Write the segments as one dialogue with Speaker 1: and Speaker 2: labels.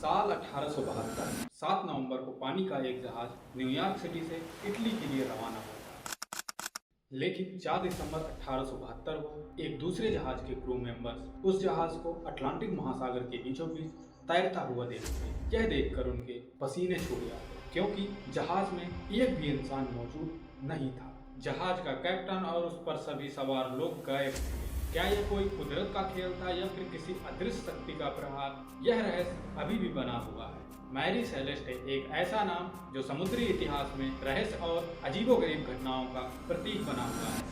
Speaker 1: साल 1872 7 नवंबर को पानी का एक जहाज न्यूयॉर्क सिटी से इटली के लिए रवाना हुआ। लेकिन 4 दिसंबर 1872 को एक दूसरे जहाज के क्रू मेंबर्स उस जहाज को अटलांटिक महासागर के बीचों बीच तैरता हुआ देखते। यह देखकर उनके पसीने छूट जाते क्योंकि जहाज में एक भी इंसान मौजूद नहीं था। जहाज का कैप्टन और उस पर सभी सवार लोग गायब थे। क्या यह कोई कुदरत का खेल था या फिर किसी अदृश्य शक्ति का प्रहार? यह रहस्य अभी भी बना हुआ है। मैरी सेलेस्टे एक ऐसा नाम जो समुद्री इतिहास में रहस्य और अजीबोगरीब घटनाओं का प्रतीक बना हुआ है।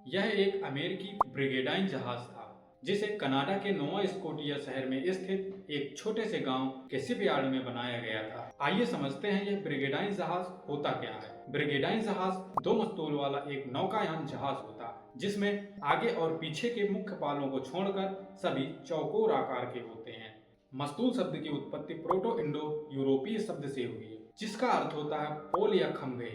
Speaker 1: यह एक अमेरिकी ब्रिगेडाइन जहाज था जिसे कनाडा के नोवा स्कोटिया शहर में स्थित एक छोटे से गांव के शिपयार्ड में बनाया गया था। आइए समझते हैं यह ब्रिगेडाइन जहाज होता क्या है। ब्रिगेडाइन जहाज 2 मस्तूल वाला एक नौकायान जहाज होता है जिसमें आगे और पीछे के मुख्य पालों को छोड़कर सभी चौकोर आकार के होते हैं। मस्तूल शब्द की उत्पत्ति प्रोटो इंडो यूरोपीय शब्द से हुई है जिसका अर्थ होता है पोल या खंभे।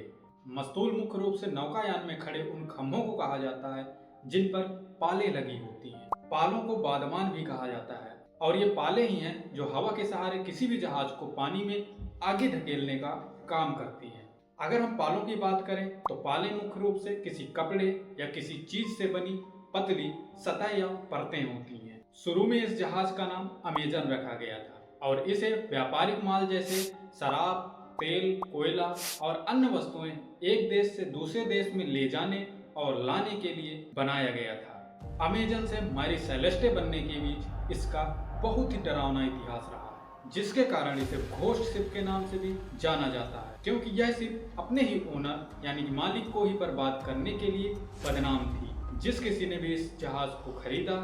Speaker 1: मस्तूल मुख्य रूप से नौकायान में खड़े उन खंभों को कहा जाता है जिन पर पालें लगी होती हैं। पालों को बादमान भी कहा जाता है और ये पालें ही हैं जो हवा के सहारे किसी भी जहाज को पानी में आगे धकेलने का काम करती हैं। अगर हम पालों की बात करें तो पालें मुख्य रूप से किसी कपड़े या किसी चीज से बनी पतली सतह या परतें होती हैं। शुरू में इस जहाज का नाम अमेजन रखा गया था और इसे व्यापारिक माल जैसे शराब, तेल, कोयला और अन्य वस्तुएं एक देश से दूसरे देश में ले जाने और लाने के लिए बनाया गया था। अमेजन से मैरी सेलेस्टे बनने के बीच इसका बहुत ही डरावना इतिहास रहा है जिसके कारण इसे घोस्ट शिप के नाम से भी जाना जाता है क्योंकि यह शिप अपने ही ओनर यानी कि मालिक को ही बर्बाद करने के लिए बदनाम थी। जिस किसी ने भी इस जहाज को खरीदा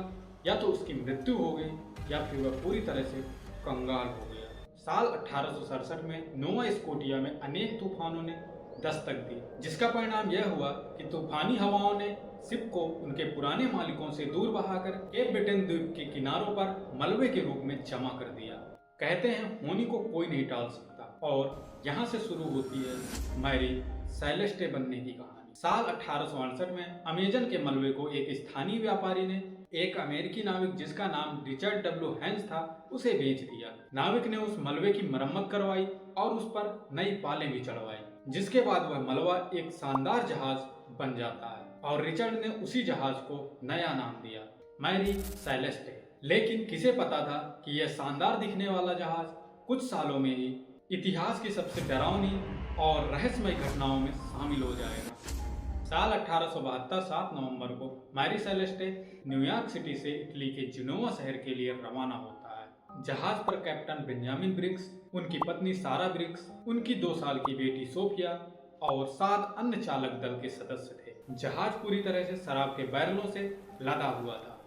Speaker 1: या तो उसकी मृत्यु हो गई या फिर वह पूरी तरह से कंगाल हो गया। साल 1867 में नोवा स्कोटिया में अनेक तूफानों ने दस्तक दी जिसका परिणाम यह हुआ कि तूफानी हवाओं ने शिप को उनके पुराने मालिकों से दूर बहाकर केप ब्रिटेन द्वीप के किनारों पर मलबे के रूप में जमा कर दिया। कहते हैं होनी को कोई नहीं टाल सकता और यहाँ से शुरू होती है मैरी सेलेस्टे बनने की कहानी। साल 1868 में अमेजन के मलबे को एक स्थानीय व्यापारी ने एक अमेरिकी नाविक जिसका नाम रिचर्ड डब्ल्यू हेंस था उसे बेच दिया। नाविक ने उस मलबे की मरम्मत करवाई और उस पर नई पालें भी चढ़वाई जिसके बाद वह मलबा एक शानदार जहाज बन जाता है और रिचर्ड ने उसी जहाज को नया नाम दिया मैरी सेलेस्टे। लेकिन किसे पता था कि यह शानदार दिखने वाला जहाज कुछ सालों में ही इतिहास की सबसे डरावनी और रहस्यमय घटनाओं में शामिल हो जाएगा। साल 1872 7 नवंबर को मैरी सेलेस्टे न्यूयॉर्क सिटी से इटली के जिनोवा शहर के लिए रवाना होता है। जहाज पर कैप्टन बेंजामिन ब्रिग्स, उनकी पत्नी सारा ब्रिग्स, उनकी 2 साल की बेटी सोफिया और 7 अन्य चालक दल के सदस्य थे। जहाज पूरी तरह से शराब के बैरलों से लदा हुआ था।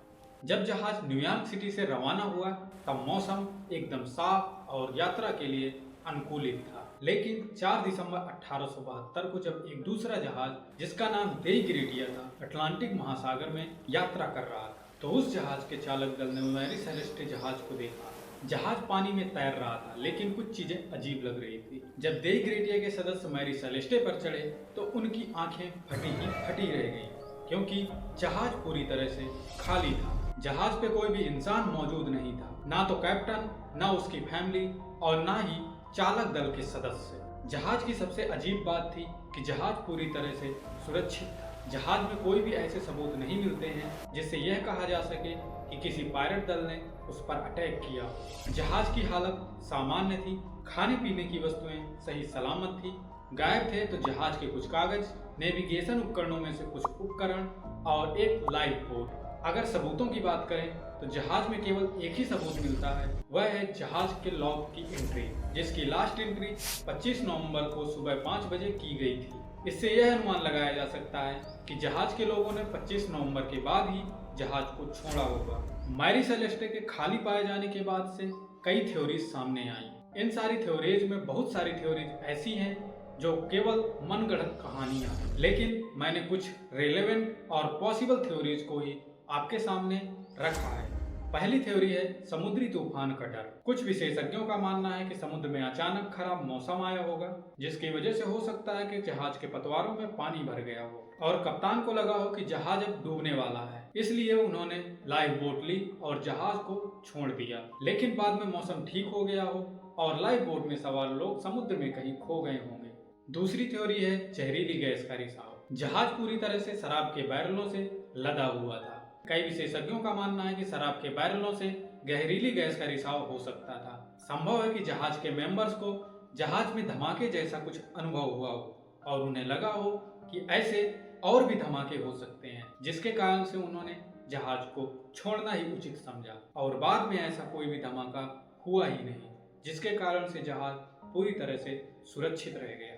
Speaker 1: जब जहाज न्यूयॉर्क सिटी से रवाना हुआ तब मौसम एकदम साफ और यात्रा के लिए अनुकूलित था। लेकिन 4 दिसंबर 1872 को जब एक दूसरा जहाज जिसका नाम देई ग्रेटिया था अटलांटिक महासागर में यात्रा कर रहा था तो उस जहाज के चालक दल ने मैरी सेलेस्टे जहाज को देखा। जहाज पानी में तैर रहा था लेकिन कुछ चीजें अजीब लग रही थी। जब देई ग्रेटिया के सदस्य मैरी सेलेस्टे पर चढ़े तो उनकी आंखें फटी रह गईं क्योंकि जहाज पूरी तरह से खाली था। जहाज पे कोई भी इंसान मौजूद नहीं था, ना तो कैप्टन, ना उसकी फैमिली और ना ही चालक दल के सदस्य। जहाज की सबसे अजीब बात थी कि जहाज पूरी तरह से सुरक्षित था। जहाज में कोई भी ऐसे सबूत नहीं मिलते हैं जिससे यह कहा जा सके कि किसी पायरेट दल ने उस पर अटैक किया। जहाज की हालत सामान्य थी, खाने पीने की वस्तुएं सही सलामत थी। गायब थे तो जहाज के कुछ कागज, नेविगेशन उपकरणों में से कुछ उपकरण और एक लाइफ बोट। अगर सबूतों की बात करें तो जहाज में केवल एक ही सबूत मिलता है, वह है जहाज के लॉग की एंट्री जिसकी लास्ट एंट्री 25 नवंबर को सुबह 5 बजे की गई थी। इससे यह अनुमान लगाया जा सकता है कि जहाज के लोगों ने 25 नवंबर के बाद ही जहाज को छोड़ा होगा। मैरी सेलेस्टे के खाली पाए जाने के बाद से कई थ्योरीज सामने आई। इन सारी थ्योरीज में बहुत सारी थ्योरीज ऐसी हैं जो केवल मनगढ़ंत कहानियां हैं, लेकिन मैंने कुछ रेलेवेंट और पॉसिबल थ्योरीज को ही आपके सामने रखा है। पहली थ्योरी है समुद्री तूफान का डर। कुछ विशेषज्ञों का मानना है कि समुद्र में अचानक खराब मौसम आया होगा जिसकी वजह से हो सकता है कि जहाज के पतवारों में पानी भर गया हो और कप्तान को लगा हो कि जहाज अब डूबने वाला है। इसलिए उन्होंने लाइफ बोट ली और जहाज को छोड़ दिया। लेकिन बाद में मौसम ठीक हो गया हो और लाइफ बोट में सवार लोग समुद्र में कहीं खो गए होंगे। दूसरी थ्योरी है जहरीली गैस का रिसाव। जहाज पूरी तरह से शराब के बैरलों से लदा हुआ था। कई विशेषज्ञों का मानना है कि शराब के बैरलों से जहरीली गैस का रिसाव हो सकता था। संभव है कि जहाज के मेंबर्स को जहाज में धमाके जैसा कुछ अनुभव हुआ हो और उन्हें लगा हो कि ऐसे और भी धमाके हो सकते हैं, जिसके कारण से उन्होंने जहाज को छोड़ना ही उचित समझा और बाद में ऐसा कोई भी धमाका हुआ ही नहीं, जिसके कारण से जहाज पूरी तरह से सुरक्षित रह गया।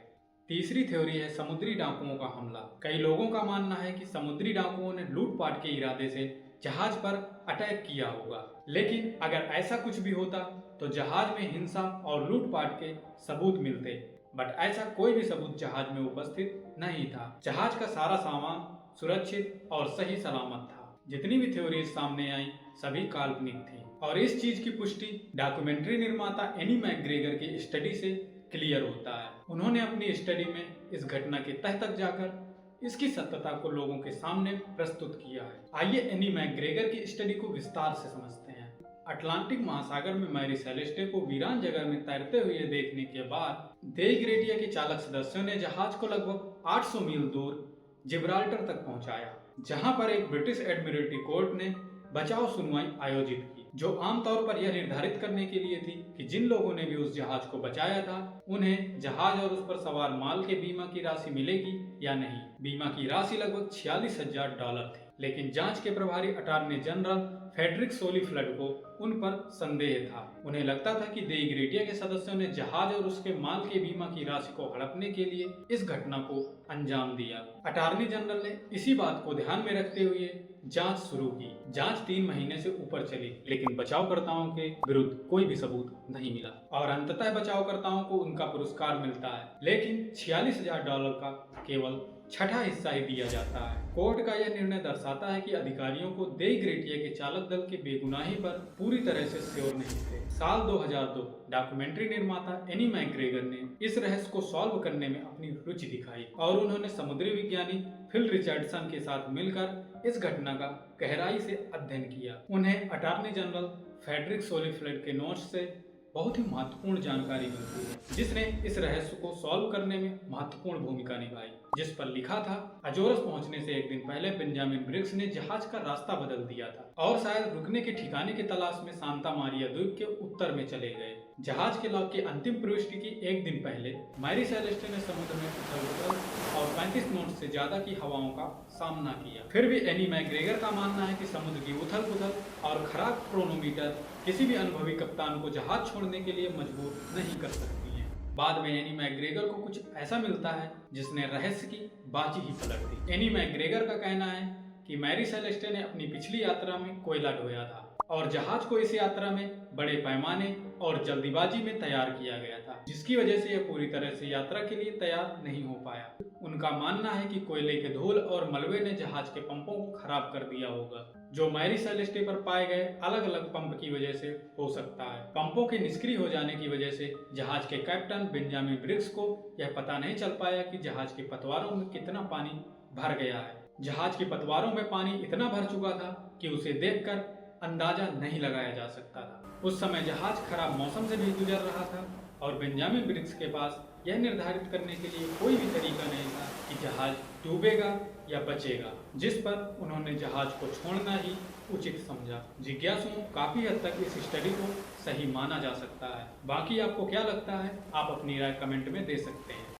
Speaker 1: तीसरी थ्योरी है समुद्री डाकुओं का हमला। कई लोगों का मानना है कि समुद्री डाकुओं ने लूटपाट के इरादे से जहाज पर अटैक किया होगा। लेकिन अगर ऐसा कुछ भी होता तो जहाज में हिंसा और लूटपाट के सबूत मिलते, बट ऐसा कोई भी सबूत जहाज में उपस्थित नहीं था। जहाज का सारा सामान सुरक्षित और सही सलामत था। जितनी भी थ्योरीज सामने आई सभी काल्पनिक थी और इस चीज की पुष्टि डॉक्यूमेंट्री निर्माता एनी मैकग्रेगर की स्टडी से क्लियर होता है। उन्होंने अपनी स्टडी में इस घटना के तह तक जाकर इसकी सत्यता को लोगों के सामने प्रस्तुत किया है। आइए एनी मैकग्रेगर की स्टडी को विस्तार से समझते हैं। अटलांटिक महासागर में मैरी सेलेस्टे को वीरान जगह में तैरते हुए देखने के बाद देई ग्रेडिया के चालक सदस्यों ने जहाज को लगभग 800 मील दूर जिब्राल्टर तक पहुंचाया, जहां पर एक ब्रिटिश एडमिरल्टी कोर्ट ने बचाव सुनवाई आयोजित की, जो आमतौर पर यह निर्धारित करने के लिए थी कि जिन लोगों ने भी उस जहाज को बचाया था उन्हें जहाज और उस पर सवार माल के बीमा की राशि मिलेगी या नहीं। बीमा की राशि लगभग $46,000 थी, लेकिन जांच के प्रभारी अटॉर्नी जनरल फेडरिक सोली फ्लड को उन पर संदेह था। उन्हें लगता था कि देई ग्रेडिया के सदस्यों ने जहाज और उसके माल के बीमा की राशि को हड़पने के लिए इस घटना को अंजाम दिया। अटॉर्नी जनरल ने इसी बात को ध्यान में रखते हुए जांच शुरू की। जांच 3 महीने से ऊपर चली, लेकिन बचावकर्ताओं के विरुद्ध कोई भी सबूत नहीं मिला और अंततः बचावकर्ताओं को उनका पुरस्कार मिलता है, लेकिन $46,000 का केवल छठा हिस्सा ही दिया जाता है। कोर्ट का यह निर्णय दर्शाता है कि अधिकारियों को देई ग्रेडिया के चालक दल के बेगुनाही पर पूरी तरह से श्योर नहीं थे। साल 2002 डॉक्यूमेंट्री निर्माता एनी मैकग्रेगर ने इस रहस्य को सॉल्व करने में अपनी रुचि दिखाई और उन्होंने समुद्री विज्ञानी फिल रिचर्डसन के साथ मिलकर इस घटना का गहराई से अध्ययन किया। उन्हें अटॉर्नी जनरल फेडरिक सोली फ्लड के नोट्स से बहुत ही महत्वपूर्ण जानकारी मिलती है, जिसने इस रहस्य को सॉल्व करने में महत्वपूर्ण भूमिका निभाई, जिस पर लिखा था अजोरस पहुंचने से एक दिन पहले बेंजामिन ब्रिग्स ने जहाज का रास्ता बदल दिया था और शायद रुकने के ठिकाने की तलाश में सांता मारिया द्वीप के उत्तर में चले गए। जहाज के लॉक की अंतिम प्रविष्टि की एक दिन पहले मैरी सेलेस्टे ने समुद्र में उथल-पुथल और 35 नॉट से ज्यादा की हवाओं का सामना किया। फिर भी एनी मैकग्रेगर का मानना है कि समुद्र की उथल-पुथल और खराब क्रोनोमीटर किसी भी अनुभवी कप्तान को जहाज छोड़ने के लिए मजबूर नहीं कर सकती है। बाद में एनी मैकग्रेगर को कुछ ऐसा मिलता है जिसने रहस्य की बाजी ही पलट दी। एनी मैकग्रेगर का कहना है कि मैरी सेलेस्टे ने अपनी पिछली यात्रा में कोयला ढोया था और जहाज को इस यात्रा में बड़े पैमाने और जल्दीबाजी में तैयार किया गया था, जिसकी वजह से यह पूरी तरह से यात्रा के लिए तैयार नहीं हो पाया। उनका मानना है कि कोयले के धूल और मलबे ने जहाज के पंपों को खराब कर दिया होगा, जो मैरी सेलेस्टे पर पाए गए अलग अलग पंप की वजह से हो सकता है। पंपों के निष्क्रिय हो जाने की वजह से जहाज के कैप्टन बेंजामिन ब्रिग्स को यह पता नहीं चल पाया कि जहाज के पतवारों में कितना पानी भर गया है। जहाज के पतवारों में पानी इतना भर चुका था कि उसे देखकर अंदाजा नहीं लगाया जा सकता था। उस समय जहाज खराब मौसम से भी गुजर रहा था और बेंजामिन ब्रिग्स के पास यह निर्धारित करने के लिए कोई भी तरीका नहीं था कि जहाज डूबेगा या बचेगा, जिस पर उन्होंने जहाज को छोड़ना ही उचित समझा। जिज्ञासुओं काफी हद तक इस स्टडी को सही माना जा सकता है। बाकी आपको क्या लगता है, आप अपनी राय कमेंट में दे सकते हैं।